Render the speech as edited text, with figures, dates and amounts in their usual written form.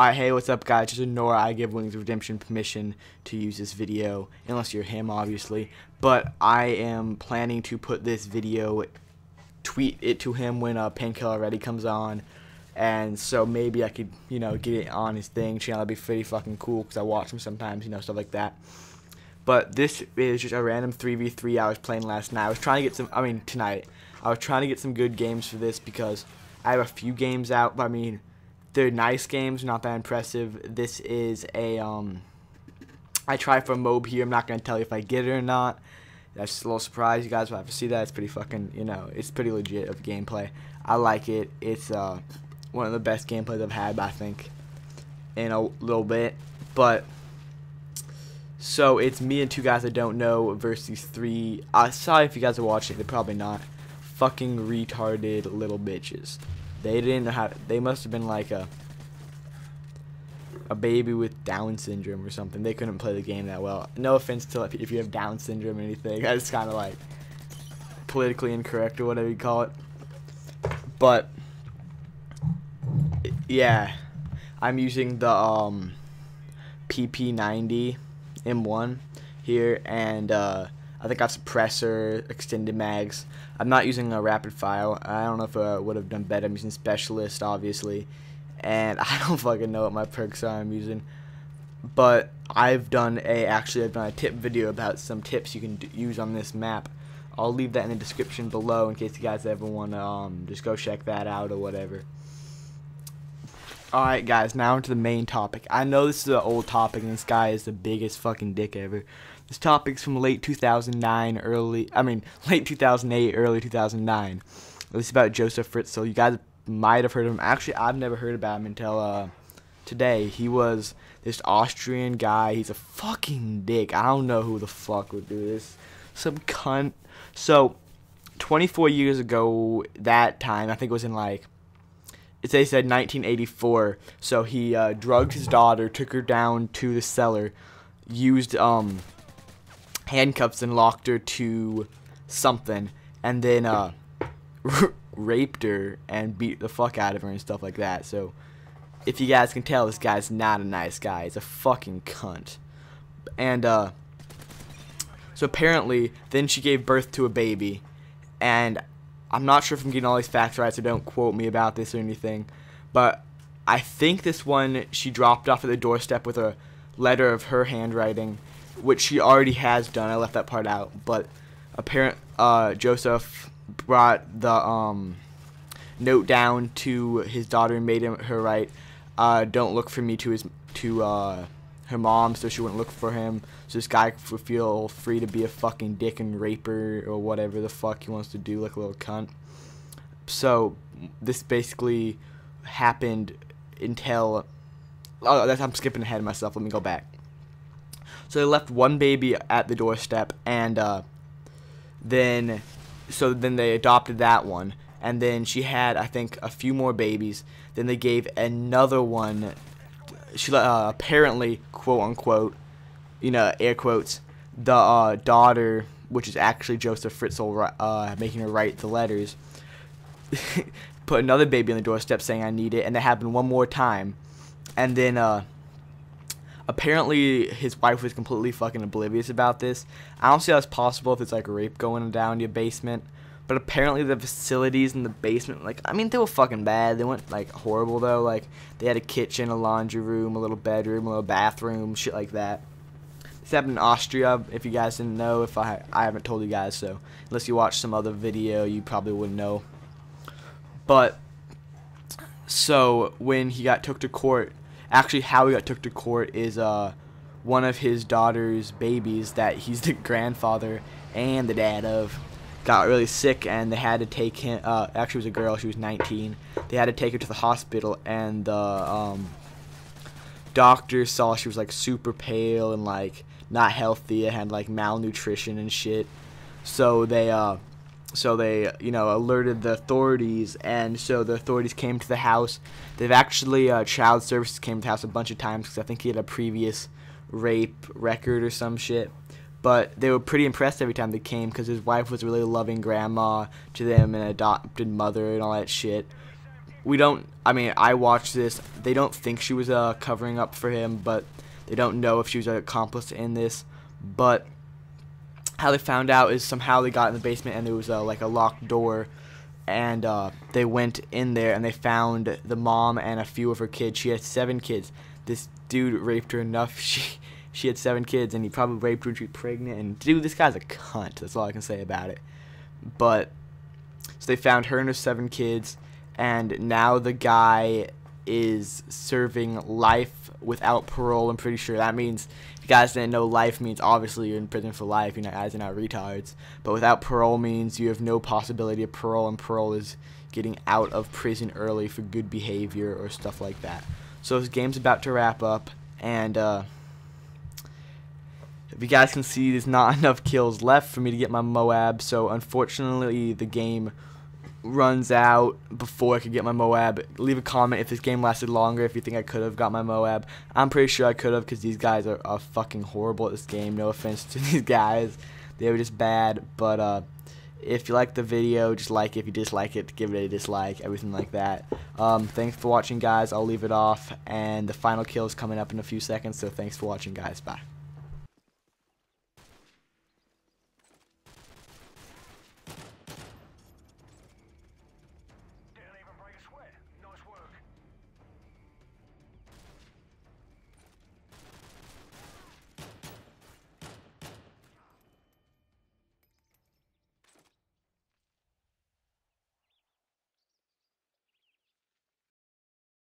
Alright, hey, what's up, guys? Just ignore I give Wings of Redemption permission to use this video, unless you're him, obviously. But I am planning to put this video, tweet it to him when Painkiller Ready comes on, and so maybe I could, get it on his channel. That'd be pretty fucking cool, because I watch him sometimes, stuff like that. But this is just a random 3v3 I was playing last night. I was trying to get tonight. I was trying to get some good games for this, because I have a few games out, but they're nice games, not that impressive. This is a, I tried for a moab here. I'm not going to tell you if I get it or not. That's just a little surprise. You guys will have to see that. It's pretty fucking, it's pretty legit of gameplay. I like it. It's one of the best gameplays I've had, I think, in a little bit. But, so it's me and two guys I don't know versus three. Sorry if you guys are watching. They're probably not. Fucking retarded little bitches. They didn't know how. They must have been like a baby with Down syndrome or something. They couldn't play the game that well. No offense to if you have Down syndrome or anything. It's kind of like politically incorrect or whatever you call it. But yeah, I'm using the PP90 M1 here, and I think I have suppressor, extended mags. I'm not using a rapid fire. I don't know if I would have done better. I'm using specialist, obviously, and I don't fucking know what my perks are I'm using. But I've done a tip video about some tips you can use on this map. I'll leave that in the description below in case you guys ever want to just go check that out or whatever. Alright guys, now into the main topic. I know this is an old topic and this guy is the biggest fucking dick ever. This topic's from late 2008, early 2009. It's about Joseph Fritzl. You guys might have heard of him. Actually, I've never heard about him until today. He was this Austrian guy. He's a fucking dick. I don't know who the fuck would do this. Some cunt. So, 24 years ago, that time, I think it was in they said 1984. So he drugged his daughter, took her down to the cellar, used handcuffs and locked her to something, and then raped her and beat the fuck out of her and stuff like that. So if you guys can tell, this guy's not a nice guy. He's a fucking cunt. And so apparently then she gave birth to a baby, and I'm not sure if I'm getting all these facts right, so don't quote me about this or anything, but I think this one she dropped off at the doorstep with a letter of her handwriting, which she already has done. I left that part out, but Joseph brought the note down to his daughter and made her write, "Don't look for me," to her mom, so she wouldn't look for him, so this guy would feel free to be a fucking dick and rape her or whatever the fuck he wants to do, like a little cunt. So this basically happened until I'm skipping ahead of myself. Let me go back. So they left one baby at the doorstep, and then they adopted that one, and then she had, I think, a few more babies. Then they gave another one. She apparently, quote unquote, air quotes, the daughter, which is actually Joseph Fritzl, making her write the letters, put another baby on the doorstep saying I need it, and that happened one more time, and then apparently his wife was completely fucking oblivious about this. I don't see how it's possible if it's like rape going down your basement. But apparently the facilities in the basement, they were fucking bad. They weren't, horrible, though. They had a kitchen, a laundry room, a little bedroom, a little bathroom, shit like that. This happened in Austria, if you guys didn't know. If I haven't told you guys, so unless you watched some other video, you probably wouldn't know. But, so, when he got took to court, actually how he got took to court is, one of his daughter's babies that he's the grandfather and the dad of, got really sick, and they had to take him, actually it was a girl, she was 19, they had to take her to the hospital, and the doctor saw she was super pale and not healthy, and had malnutrition and shit, so they alerted the authorities, and so the authorities came to the house. They've actually child services came to the house a bunch of times, because I think he had a previous rape record or some shit. But they were pretty impressed every time they came, because his wife was a really loving grandma to them and adopted mother and all that shit. we don't, I mean, I watched this. They don't think she was covering up for him, but they don't know if she was an accomplice in this. But how they found out is somehow they got in the basement and there was like a locked door, and they went in there and they found the mom and a few of her kids. She had 7 kids. This dude raped her enough. She had 7 kids, and he probably raped her to be pregnant. And dude, this guy's a cunt. That's all I can say about it. But so they found her and her 7 kids, and now the guy is serving life without parole. I'm pretty sure that means, if you guys didn't know, life means obviously you're in prison for life. You guys are not retards. But without parole means you have no possibility of parole, and parole is getting out of prison early for good behavior or stuff like that. So this game's about to wrap up, and if you guys can see, there's not enough kills left for me to get my Moab, so unfortunately the game runs out before I could get my Moab. Leave a comment if this game lasted longer, if you think I could have got my Moab. I'm pretty sure I could have, because these guys are fucking horrible at this game. No offense to these guys. They were just bad, but if you like the video, just like it. If you dislike it, give it a dislike, everything like that. Thanks for watching, guys. I'll leave it off, and the final kill is coming up in a few seconds, so thanks for watching, guys. Bye.